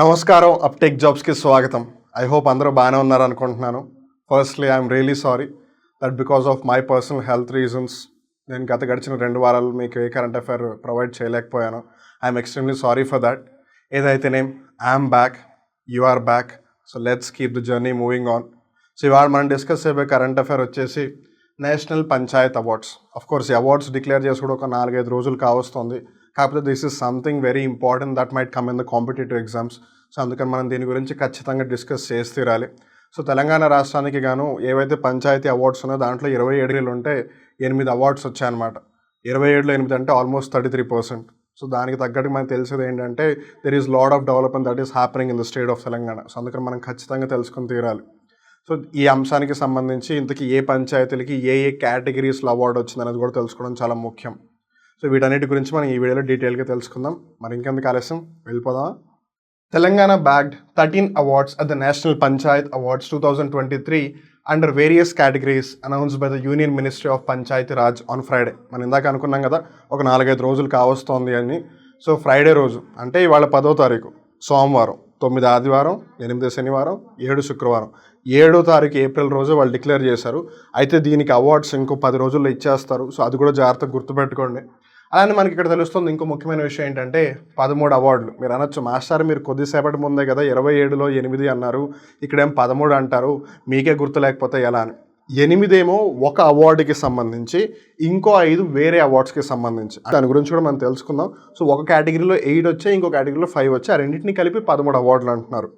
నమస్కారం అప్టేక్ జాబ్స్కి స్వాగతం. ఐ హోప్ అందరూ బాగానే ఉన్నారనుకుంటున్నాను. Firstly I'm really sorry that because of my personal health reasons నేను గడిచిన 2 వారాలు మీకు ఏ కరెంట్ అఫైర్ ప్రొవైడ్ చేయలేకపోయాను. I'm extremely sorry for that. ఏదైతేనేం I'm back, you are back. So let's keep the journey moving on. So ఇవాళ మనం discuss చేయబోయే current affair వచ్చేసి నేషనల్ పంచాయత్ అవార్డ్స్. అఫ్కోర్స్ ఈ అవార్డ్స్ డిక్లేర్ చేసి కూడా ఒక 4-5 రోజులు కావస్తుంది. కాకపోతే this is something very important that might come in the competitive exams. So అందుకని మనం దీని గురించి ఖచ్చితంగా డిస్కస్ చేసి తీరాలి. సో తెలంగాణ రాష్ట్రానికి గాను ఏవైతే పంచాయతీ అవార్డ్స్ ఉన్నాయో దాంట్లో 27 ఉంటే 8 అవార్డ్స్ వచ్చాయన్నమాట. 27లో 8 అంటే ఆల్మోస్ట్ 33%. సో దానికి తగ్గట్టు మనకు తెలిసేది ఏంటంటే there is lot of development that is happening in the state of Telangana. So అందుకని మనం ఖచ్చితంగా తెలుసుకుని తీరాలి. సో ఈ అంశానికి సంబంధించి ఇంతకీ ఏ పంచాయతీలకి ఏ కేటగిరీస్లో అవార్డు వచ్చింది అనేది కూడా తెలుసుకోవడం చాలా ముఖ్యం. సో వీటన్నిటి గురించి మనం ఈ వీడియోలో డీటెయిల్గా తెలుసుకుందాం. మరి ఇంకెందుకు ఆలస్యం, వెళ్ళిపోదాం. Telangana bagged 13 awards at the National Panchayat Awards 2023 under various categories announced by the Union Ministry of Panchayati Raj on Friday. మనం ఇందాక అనుకున్నాం కదా ఒక 4-5 రోజులు కావస్తోంది అని. సో ఫ్రైడే రోజు అంటే ఇవాళ 10వ తారీఖు సోమవారం, 9 ఆదివారం, 8 శనివారం, 7 శుక్రవారం, 7వ తారీఖు ఏప్రిల్ రోజు వాళ్ళు డిక్లేర్ చేశారు. అయితే దీనికి అవార్డ్స్ ఇంకో 10 రోజుల్లో ఇచ్చేస్తారు. సో అది కూడా జాగ్రత్తగా గుర్తుపెట్టుకోండి. అలానే మనకి ఇక్కడ తెలుస్తుంది ఇంకో ముఖ్యమైన విషయం ఏంటంటే 13 అవార్డులు. మీరు అనొచ్చు, మాస్టర్ మీరు కొద్దిసేపటి ముందే కదా 27లో 8 అన్నారు, ఇక్కడేం 13 అంటారు, మీకే గుర్తు లేకపోతే ఎలా అని. 8 ఏమో ఒక అవార్డుకి సంబంధించి, ఇంకో 5 వేరే అవార్డ్స్కి సంబంధించి. దాని గురించి కూడా మనం తెలుసుకుందాం. సో ఒక కేటగిరీలో 8 వచ్చాయి, ఇంకో కేటగిరీలో 5 వచ్చాయి. ఆ రెండింటిని కలిపి 13 అవార్డులు అంటున్నారు.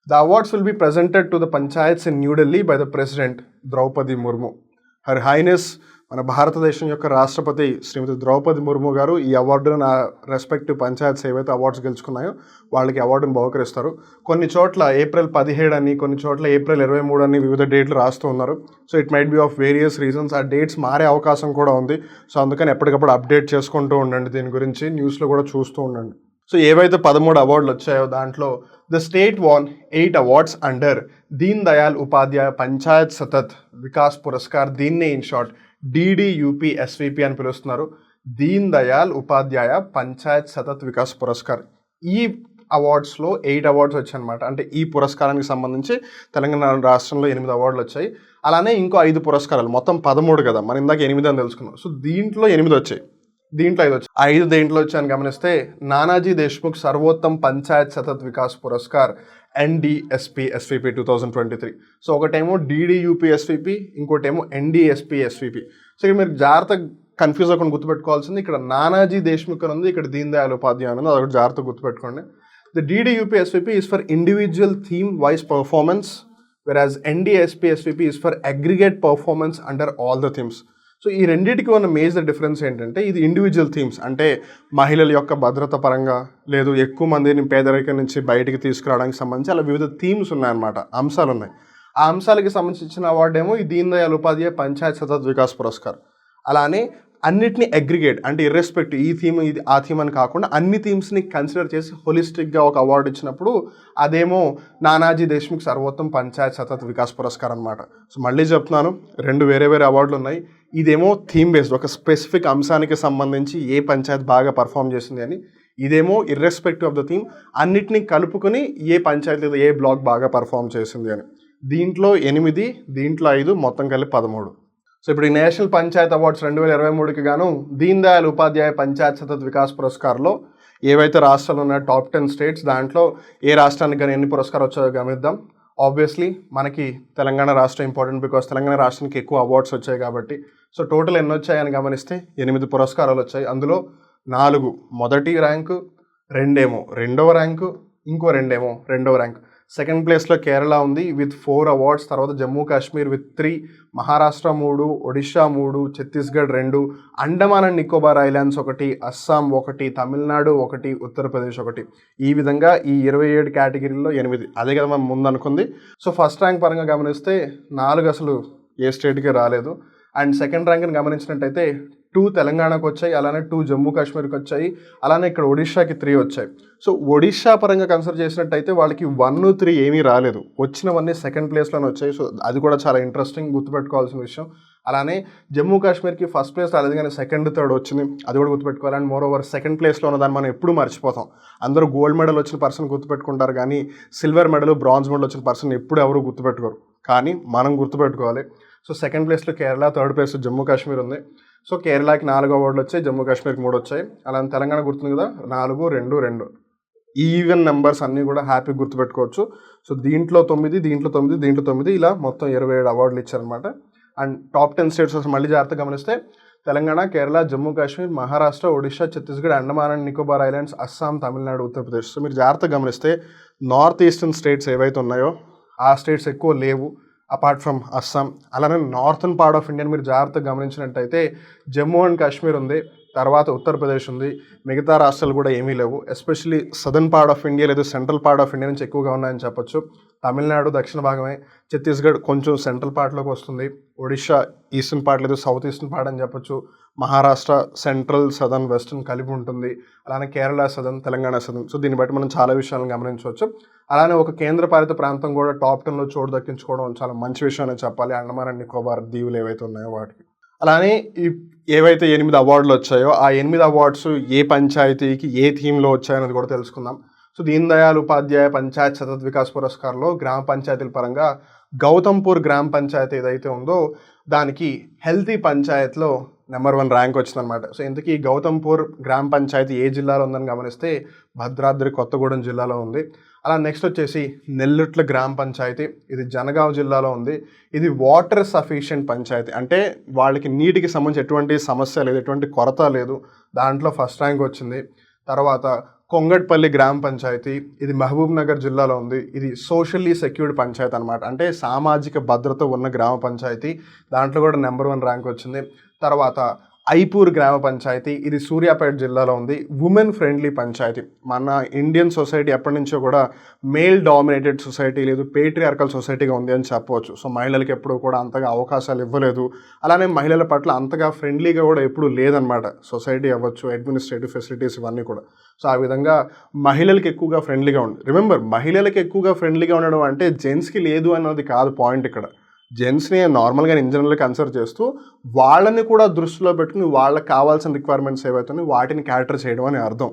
The awards will be presented to the Panchayats in New Delhi by the President Draupadi Murmu. Her Highness మన భారతదేశం యొక్క రాష్ట్రపతి శ్రీమతి ద్రౌపది ముర్ము గారు ఈ అవార్డును నా రెస్పెక్టివ్ పంచాయత్స్ ఏవైతే అవార్డ్స్ గెలుచుకున్నాయో వాళ్ళకి అవార్డును బహుకరిస్తారు. కొన్ని చోట్ల ఏప్రిల్ 17 అని, కొన్ని చోట్ల ఏప్రిల్ 23 అని వివిధ డేట్లు రాస్తూ ఉన్నారు. So it might be of various reasons. ఆ డేట్స్ మారే అవకాశం కూడా ఉంది. సో అందుకని ఎప్పటికప్పుడు అప్డేట్ చేసుకుంటూ ఉండండి, దీని గురించి న్యూస్లో కూడా చూస్తూ ఉండండి. సో ఏవైతే 13 అవార్డులు వచ్చాయో దాంట్లో the state won 8 awards under Deen Dayal Upadhyay Panchayat సతత్ Vikas పురస్కార్. దీన్నే ఇన్ షార్ట్ DDUPSVP అని పిలుస్తున్నారు. దీన్ దయాల్ ఉపాధ్యాయ పంచాయత్ సతత్ వికాస్ పురస్కార్. ఈ అవార్డ్స్లో 8 అవార్డ్స్ వచ్చాయన్నమాట. అంటే ఈ పురస్కారానికి సంబంధించి తెలంగాణ రాష్ట్రంలో 8 అవార్డులు వచ్చాయి. అలానే ఇంకో 5 పురస్కారాలు, మొత్తం 13 కదా, మనం ఇందాక 8 అని తెలుసుకున్నాం. సో దీంట్లో 8 వచ్చాయి, దీంట్లో 5 వచ్చాయి. 5 దేంట్లో వచ్చాయని గమనిస్తే నానాజీ దేశ్ముఖ్ సర్వోత్తమ్ పంచాయత్ సతత్ వికాస్ పురస్కార్ NDSPSVP 2023. సో ఒకటేమో DDUPSVP, ఇంకోటేమో NDSPSVP. సో ఇక్కడ మీరు జాగ్రత్తగా కన్ఫ్యూజ్ అవ్వకుండా గుర్తుపెట్టుకోవాల్సింది, ఇక్కడ నానాజీ దేశ్ముఖ్ అని ఉంది, ఇక్కడ దీన్ దయాల్ ఉపాధ్యాయ ఉంది. అదొకటి జాగ్రత్తగా గుర్తుపెట్టుకోండి. The DDUPSVP is for individual theme wise performance, వెరాజ్ NDSPSVP is for aggregate performance under all the themes. So ఈ రెండింటికి ఉన్న మేజర్ డిఫరెన్స్ ఏంటంటే ఇది ఇండివిజువల్ థీమ్స్ అంటే మహిళల యొక్క భద్రత పరంగా, లేదు ఎక్కువ మందిని పేదరికం నుంచి బయటికి తీసుకురావడానికి సంబంధించి అలా వివిధ థీమ్స్ ఉన్నాయన్నమాట, అంశాలు ఉన్నాయి. ఆ అంశాలకి సంబంధించిన అవార్డు ఏమో ఈ దీన్ దయాల్ ఉపాధ్యాయ పంచాయత్ సతత్ వికాస్ పురస్కార్. అలానే అన్నిటిని అగ్రిగేట్ అంటే ఇర్రెస్పెక్టివ్ ఈ థీమ్ ఇది ఆ థీమ్ అని కాకుండా అన్ని థీమ్స్ని కన్సిడర్ చేసి హోలిస్టిక్గా ఒక అవార్డు ఇచ్చినప్పుడు అదేమో నానాజీ దేశ్ముఖ్ సర్వోత్తమ్ పంచాయత్ సతత్ వికాస్ పురస్కార్ అనమాట. సో మళ్ళీ చెప్తున్నాను, 2 వేరే అవార్డులు ఉన్నాయి. ఇదేమో థీమ్ బేస్డ్, ఒక స్పెసిఫిక్ అంశానికి సంబంధించి ఏ పంచాయత్ బాగా పర్ఫామ్ చేసింది అని. ఇదేమో ఇర్రెస్పెక్టివ్ ఆఫ్ ద థీమ్ అన్నిటినీ కలుపుకొని ఏ పంచాయతీ ఏ బ్లాక్ బాగా పర్ఫామ్ చేసింది అని. దీంట్లో 8, దీంట్లో 5, మొత్తం కలిపి 13. సో ఇప్పుడు ఈ నేషనల్ పంచాయత్ అవార్డ్స్ 2023కి గాను దీన్ దయాల్ ఉపాధ్యాయ పంచాయత్ సతత్ వికాస్ పురస్కార్లో ఏవైతే రాష్ట్రాలు ఉన్నాయో టాప్ 10 స్టేట్స్, దాంట్లో ఏ రాష్ట్రానికి కానీ ఎన్ని పురస్కారాలు వచ్చాయో గమనిద్దాం. ఆబ్వియస్లీ మనకి తెలంగాణ రాష్ట్రం ఇంపార్టెంట్ బికాస్ తెలంగాణ రాష్ట్రానికి ఎక్కువ అవార్డ్స్ వచ్చాయి కాబట్టి. సో టోటల్ ఎన్ని వచ్చాయని గమనిస్తే 8 పురస్కారాలు వచ్చాయి. అందులో 4 మొదటి ర్యాంకు, 2 రెండవ ర్యాంకు, ఇంకో 2 రెండవ ర్యాంక్. సెకండ్ ప్లేస్లో కేరళ ఉంది విత్ 4 అవార్డ్స్. తర్వాత Jammu Kashmir with 3, Maharashtra 3, Odisha 3, Chhattisgarh 2, Andaman and Nicobar islands 1, Assam 1, Tamil Nadu 1, Uttar Pradesh 1. ఈ విధంగా ఈ 27 కేటగిరీల్లో 8. అదే కదా మనం ముందు అనుకుంది. సో ఫస్ట్ ర్యాంక్ పరంగా గమనిస్తే 4 అసలు ఏ స్టేట్కి రాలేదు. అండ్ సెకండ్ ర్యాంక్ని గమనించినట్టయితే 2 తెలంగాణకు వచ్చాయి, అలానే 2 జమ్మూ కాశ్మీర్కి వచ్చాయి, అలానే ఇక్కడ ఒడిషాకి 3 వచ్చాయి. సో ఒడిషా పరంగా కన్సిడర్ చేసినట్టయితే వాళ్ళకి 1, 3 ఏమీ రాలేదు, వచ్చినవన్నీ సెకండ్ ప్లేస్లోనే వచ్చాయి. సో అది కూడా చాలా ఇంట్రెస్టింగ్, గుర్తుపెట్టుకోవాల్సిన విషయం. అలానే జమ్మూ కాశ్మీర్కి ఫస్ట్ ప్లేస్ రాలేదు కానీ సెకండ్, థర్డ్ వచ్చింది, అది కూడా గుర్తుపెట్టుకోవాలి. అండ్ మోర్ ఓవర్ సెకండ్ ప్లేస్లో ఉన్నదాన్ని మనం ఎప్పుడు మర్చిపోతాం. అందరూ గోల్డ్ మెడల్ వచ్చిన పర్సన్ గుర్తుపెట్టుకుంటారు కానీ సిల్వర్ మెడల్, బ్రాంజ్ మెడల్ వచ్చిన పర్సన్ ఎప్పుడు ఎవరు గుర్తుపెట్టుకోరు, కానీ మనం గుర్తుపెట్టుకోవాలి. సో సెకండ్ ప్లేస్లో కేరళ, థర్డ్ ప్లేస్లో జమ్మూ కాశ్మీర్ ఉంది. సో కేరళకి 4 అవార్డులు వచ్చాయి, జమ్మూ కాశ్మీర్కి 3 వచ్చాయి. అలానే తెలంగాణ గుర్తుంది కదా, 4, 2, 2 ఈవెన్ నెంబర్స్ అన్నీ కూడా హ్యాపీ గుర్తుపెట్టుకోవచ్చు. సో దీంట్లో 9, దీంట్లో 9, దీంట్లో 9, ఇలా మొత్తం 27 అవార్డులు ఇచ్చారనమాట. అండ్ టాప్ 10 స్టేట్స్ కోసం మళ్ళీ జాగ్రత్తగా గమనిస్తే Telangana, Kerala, Jammu Kashmir, Maharashtra, Odisha, Chhattisgarh, Andaman and Nicobar islands, Assam, Tamil Nadu, Uttar Pradesh. So మీరు జాగ్రత్తగా గమనిస్తే నార్త్ ఈస్టర్న్ స్టేట్స్ ఏవైతే ఉన్నాయో ఆ స్టేట్స్ ఎక్కువ లేవు అపార్ట్ ఫ్రమ్ అస్సాం. అలానే నార్థన్ పార్ట్ ఆఫ్ ఇండియా మీరు జాగ్రత్తగా గమనించినట్టయితే జమ్మూ అండ్ కాశ్మీర్ ఉంది, తర్వాత ఉత్తరప్రదేశ్ ఉంది, మిగతా రాష్ట్రాలు కూడా ఏమీ లేవు. Especially southern part of India లేదా సెంట్రల్ పార్ట్ ఆఫ్ ఇండియా నుంచి ఎక్కువగా ఉన్నాయని చెప్పొచ్చు. తమిళనాడు దక్షిణ భాగమే, ఛత్తీస్గఢ్ కొంచెం సెంట్రల్ పార్ట్లోకి వస్తుంది, ఒడిషా ఈస్టర్న్ పార్ట్ లేదు సౌత్ ఈస్టర్న్ పార్ట్ అని చెప్పొచ్చు, మహారాష్ట్ర సెంట్రల్, సదర్న్, వెస్టర్న్ కలిపి ఉంటుంది, అలానే Kerala southern, Telangana southern. So దీన్ని బట్టి మనం చాలా విషయాలను గమనించవచ్చు. అలానే ఒక కేంద్ర పాలిత ప్రాంతం కూడా టాప్ 10లో చోటు దక్కించుకోవడం చాలా మంచి విషయం అని చెప్పాలి, అండమాన్ అండ్ నికోబార్ దీవులు ఏవైతే ఉన్నాయో వాటికి. అలానే ఈ ఏవైతే 8 అవార్డులు వచ్చాయో ఆ 8 అవార్డ్స్ ఏ పంచాయతీకి ఏ థీమ్లో వచ్చాయనేది కూడా తెలుసుకుందాం. సో దీన్ దయాళ్ ఉపాధ్యాయ పంచాయత్ సతత్ వికాస్ పురస్కార్లో గ్రామ పంచాయతీల పరంగా గౌతంపూర్ గ్రామ పంచాయతీ ఏదైతే ఉందో దానికి హెల్తీ పంచాయత్లో నెంబర్ 1 ర్యాంక్ వచ్చిందనమాట. సో ఇంతకీ గౌతంపూర్ గ్రామ పంచాయతీ ఏ జిల్లాలో ఉందని గమనిస్తే భద్రాద్రి కొత్తగూడెం జిల్లాలో ఉంది. అలా నెక్స్ట్ వచ్చేసి నెల్లుట్ల గ్రామ పంచాయతీ, ఇది జనగాం జిల్లాలో ఉంది. ఇది వాటర్ సఫిషియెంట్ పంచాయతీ, అంటే వాళ్ళకి నీటికి సంబంధించి ఎటువంటి సమస్య లేదు, ఎటువంటి కొరత లేదు, దాంట్లో ఫస్ట్ ర్యాంక్ వచ్చింది. తర్వాత కొంగట్పల్లి గ్రామ పంచాయతీ, ఇది మహబూబ్ నగర్ జిల్లాలో ఉంది. ఇది సోషల్లీ సెక్యూర్డ్ పంచాయతీ అనమాట, అంటే సామాజిక భద్రత ఉన్న గ్రామ పంచాయతీ, దాంట్లో కూడా నెంబర్ 1 ర్యాంక్ వచ్చింది. తర్వాత ఐపూర్ గ్రామ పంచాయతీ, ఇది సూర్యాపేట జిల్లాలో ఉంది. ఉమెన్ ఫ్రెండ్లీ పంచాయతీ, మన ఇండియన్ సొసైటీ ఎప్పటి నుంచో కూడా మేల్ డామినేటెడ్ సొసైటీ లేదు, పేట్రియార్కల్ సొసైటీగా ఉంది అని చెప్పవచ్చు. సో మహిళలకు ఎప్పుడూ కూడా అంతగా అవకాశాలు ఇవ్వలేదు, అలానే మహిళల పట్ల అంతగా ఫ్రెండ్లీగా కూడా ఎప్పుడూ లేదనమాట సొసైటీ అవ్వచ్చు, అడ్మినిస్ట్రేటివ్ ఫెసిలిటీస్ ఇవన్నీ కూడా. సో ఆ విధంగా మహిళలకు ఎక్కువగా ఫ్రెండ్లీగా ఉంది. రిమెంబర్, మహిళలకు ఎక్కువగా ఫ్రెండ్లీగా ఉండడం అంటే జెంట్స్కి లేదు అన్నది కాదు పాయింట్ ఇక్కడ. జెంట్స్ని నార్మల్గా ఇన్ జనరల్గా కన్సిడర్ చేస్తూ వాళ్ళని కూడా దృష్టిలో పెట్టుకుని వాళ్ళకి కావాల్సిన రిక్వైర్మెంట్స్ ఏవైతున్నాయో వాటిని క్యాటర్ చేయడం అని అర్థం.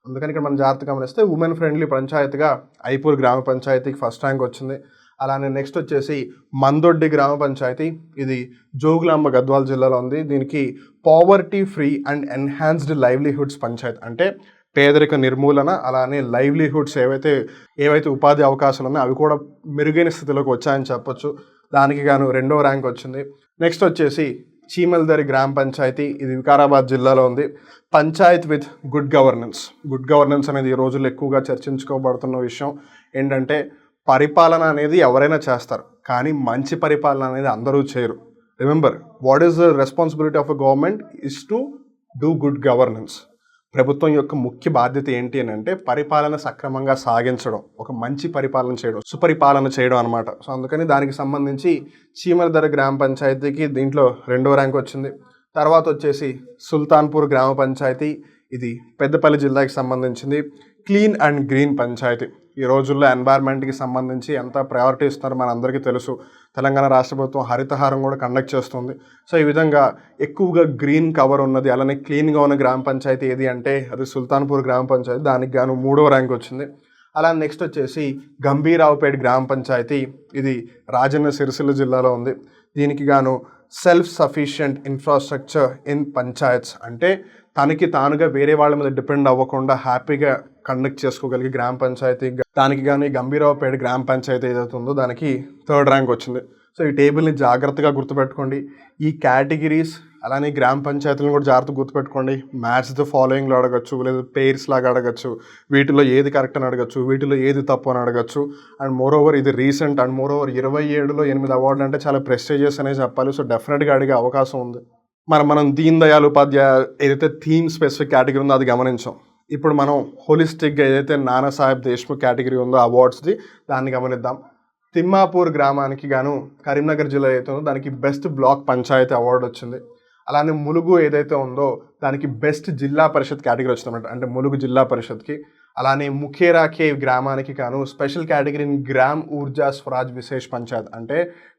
అందుకని ఇక్కడ మనం జాగ్రత్తగా గమనిస్తే ఉమెన్ ఫ్రెండ్లీ పంచాయతీగా ఐపూర్ గ్రామ పంచాయతీకి ఫస్ట్ ర్యాంక్ వచ్చింది. అలానే నెక్స్ట్ వచ్చేసి మందొడ్డి గ్రామ పంచాయతీ, ఇది జోగులాంబ గద్వాల్ జిల్లాలో ఉంది. దీనికి poverty free and enhanced livelihoods Panchayat, అంటే పేదరిక నిర్మూలన, అలానే లైవ్లీహుడ్స్ ఏవైతే ఉపాధి అవకాశాలు ఉన్నాయో అవి కూడా మెరుగైన స్థితిలోకి వచ్చాయని చెప్పొచ్చు. దానికి గాను 2వ ర్యాంక్ వచ్చింది. నెక్స్ట్ వచ్చేసి చీమల్దరి గ్రామ పంచాయతీ, ఇది వికారాబాద్ జిల్లాలో ఉంది. Panchayat with good governance. Good governance అనేది ఈ రోజుల్లో ఎక్కువగా చర్చించుకోబడుతున్న విషయం. ఏంటంటే పరిపాలన అనేది ఎవరైనా చేస్తారు, కానీ మంచి పరిపాలన అనేది అందరూ చేయరు. Remember, what is the responsibility of a government is to do good governance. ప్రభుత్వం యొక్క ముఖ్య బాధ్యత ఏంటి అని అంటే పరిపాలన సక్రమంగా సాగించడం, ఒక మంచి పరిపాలన చేయడం, సుపరిపాలన చేయడం అనమాట. సో అందుకని దానికి సంబంధించి చీమలదర గ్రామ పంచాయతీకి దీంట్లో 2వ ర్యాంక్ వచ్చింది. తర్వాత వచ్చేసి సుల్తాన్పూర్ గ్రామ పంచాయతీ, ఇది పెద్దపల్లి జిల్లాకి సంబంధించింది. క్లీన్ అండ్ గ్రీన్ పంచాయతీ, ఈ రోజుల్లో ఎన్వైర్న్మెంట్కి సంబంధించి ఎంత ప్రయారిటీ ఇస్తున్నారో మనందరికీ తెలుసు. తెలంగాణ రాష్ట్ర ప్రభుత్వం హరితహారం కూడా కండక్ట్ చేస్తుంది. సో ఈ విధంగా ఎక్కువగా గ్రీన్ కవర్ ఉన్నది, అలానే క్లీన్గా ఉన్న గ్రామ పంచాయతీ ఏది అంటే అది సుల్తాన్పూర్ గ్రామ పంచాయతీ, దానికి గాను 3వ ర్యాంక్ వచ్చింది. అలా నెక్స్ట్ వచ్చేసి గంభీరావుపేట గ్రామ పంచాయతీ, ఇది రాజన్న సిరిసిల్ల జిల్లాలో ఉంది. దీనికి గాను self sufficient infrastructure in panchayats, అంటే తనకి తానుగా వేరే వాళ్ళ మీద డిపెండ్ అవ్వకుండా హ్యాపీగా కండక్ట్ చేసుకోగలిగే గ్రామ పంచాయతీ. దానికి కానీ గంభీరావుపేట గ్రామ పంచాయతీ ఏదైతే ఉందో దానికి 3rd ర్యాంక్ వచ్చింది. సో ఈ టేబుల్ని జాగ్రత్తగా గుర్తుపెట్టుకోండి. ఈ కేటగిరీస్ అలానే గ్రామ పంచాయతీలను కూడా జాగ్రత్తగా గుర్తుపెట్టుకోండి. మ్యాచ్ ద ఫాలోయింగ్లో అడగచ్చు, లేదా పెయిర్స్ లాగా అడగచ్చు, వీటిలో ఏది కరెక్ట్ అని అడగచ్చు, వీటిలో ఏది తప్పు అని అడగచ్చు. అండ్ మోర్ ఓవర్ ఇది రీసెంట్, అండ్ మోర్ ఓవర్ 27లో 8 అవార్డులు అంటే చాలా ప్రెస్టీజియస్ అనే చెప్పాలి. సో డెఫినెట్గా అడిగే అవకాశం ఉంది. మనం దీన్ దయాళ్ ఉపాధ్యాయ ఏదైతే థీమ్ స్పెసిఫిక్ కేటగిరీ ఉందో అది గమనించాం. ఇప్పుడు మనం హోలిస్టిక్గా ఏదైతే నానాసాహెబ్ దేశ్ముఖ్ కేటగిరీ ఉందో అవార్డ్స్ది దాన్ని గమనిద్దాం. తిమ్మాపూర్ గ్రామానికి గాను కరీంనగర్ జిల్లా అయితే ఉందో దానికి బెస్ట్ బ్లాక్ పంచాయతీ అవార్డు వచ్చింది. అలానే ములుగు ఏదైతే ఉందో దానికి బెస్ట్ జిల్లా పరిషత్ కేటగిరీ వచ్చిందన్నమాట, అంటే ములుగు జిల్లా పరిషత్కి. అలానే ముఖేరాకే గ్రామానికి కాను స్పెషల్ కేటగిరీని గ్రామ్ ఊర్జా స్వరాజ్ విశేష్ పంచాయత్, అంటే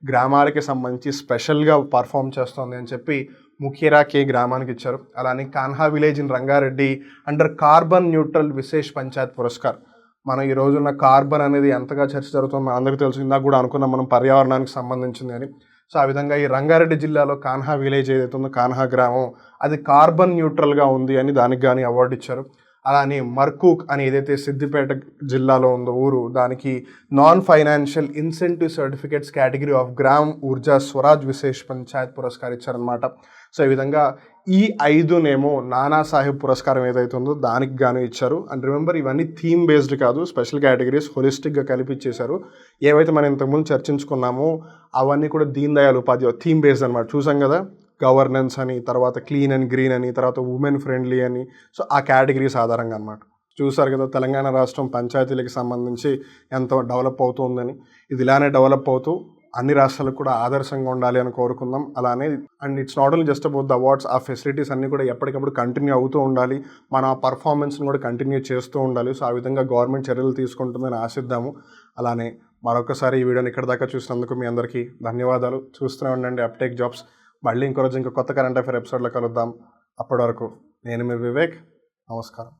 గ్రామాలకి సంబంధించి స్పెషల్గా పర్ఫామ్ చేస్తుంది అని చెప్పి ముఖేరాకే గ్రామానికి ఇచ్చారు. అలానే Kanha village in Rangareddy under carbon neutral Vishesh Panchayat Puraskar. మనం ఈ రోజున్న కార్బన్ అనేది ఎంతగా చర్చ జరుగుతుందో మన అందరికీ తెలుసు, ఇందాక కూడా అనుకున్నాం మనం పర్యావరణానికి సంబంధించింది అని. సో ఆ విధంగా ఈ రంగారెడ్డి జిల్లాలో కాన్హా విలేజ్ ఏదైతే ఉందో కాన్హా గ్రామం అది కార్బన్ న్యూట్రల్గా ఉంది అని దానికి కానీ అవార్డు ఇచ్చారు. అలానే మర్కూక్ అని ఏదైతే సిద్దిపేట జిల్లాలో ఉందో ఊరు, దానికి non financial incentive certificates category of Gram Urja Swaraj Vishesh Panchayat Puraskar ఇచ్చారనమాట. సో ఈ విధంగా ఈ 5నేమో నానా సాహెబ్ పురస్కారం ఏదైతే ఉందో దానికి గాను ఇచ్చారు. అండ్ రిమెంబర్, ఇవన్నీ థీమ్ బేస్డ్ కాదు, స్పెషల్ కేటగిరీస్ హోలిస్టిక్గా కలిపి ఇచ్చేశారు. ఏవైతే మనం ఇంతకుముందు చర్చించుకున్నామో అవన్నీ కూడా దీన్ దయాళ్ ఉపాధ్యాయ థీమ్ బేస్డ్ అనమాట. చూసాం కదా, గవర్నెన్స్ అని, తర్వాత క్లీన్ అండ్ గ్రీన్ అని, తర్వాత ఉమెన్ ఫ్రెండ్లీ అని. సో ఆ కేటగిరీస్ ఆధారంగా అనమాట. చూసారు కదా తెలంగాణ రాష్ట్రం పంచాయతీలకు సంబంధించి ఎంత డెవలప్ అవుతుందని. ఇది ఇలానే డెవలప్ అవుతూ అన్ని రాష్ట్రాలకు కూడా ఆదర్శంగా ఉండాలి అని కోరుకుందాం. అలానే and it's not only just about the awards, ఆ ఫెసిలిటీస్ అన్నీ కూడా ఎప్పటికప్పుడు కంటిన్యూ అవుతూ ఉండాలి, మన పర్ఫార్మెన్స్ని కూడా కంటిన్యూ చేస్తూ ఉండాలి. సో ఆ విధంగా గవర్నమెంట్ చర్యలు తీసుకుంటుందని ఆశిద్దాము. అలానే మరొకసారి ఈ వీడియోని ఇక్కడ దాకా చూసినందుకు మీ అందరికీ ధన్యవాదాలు. చూస్తూనే ఉండండి అప్టేక్ జాబ్స్. మళ్ళీ ఇంకో రోజు ఇంకో కొత్త కరెంట్ అఫైర్ ఎపిసోడ్లో కలుద్దాం. అప్పటి వరకు నేను మీ వివేక్. నమస్కారం.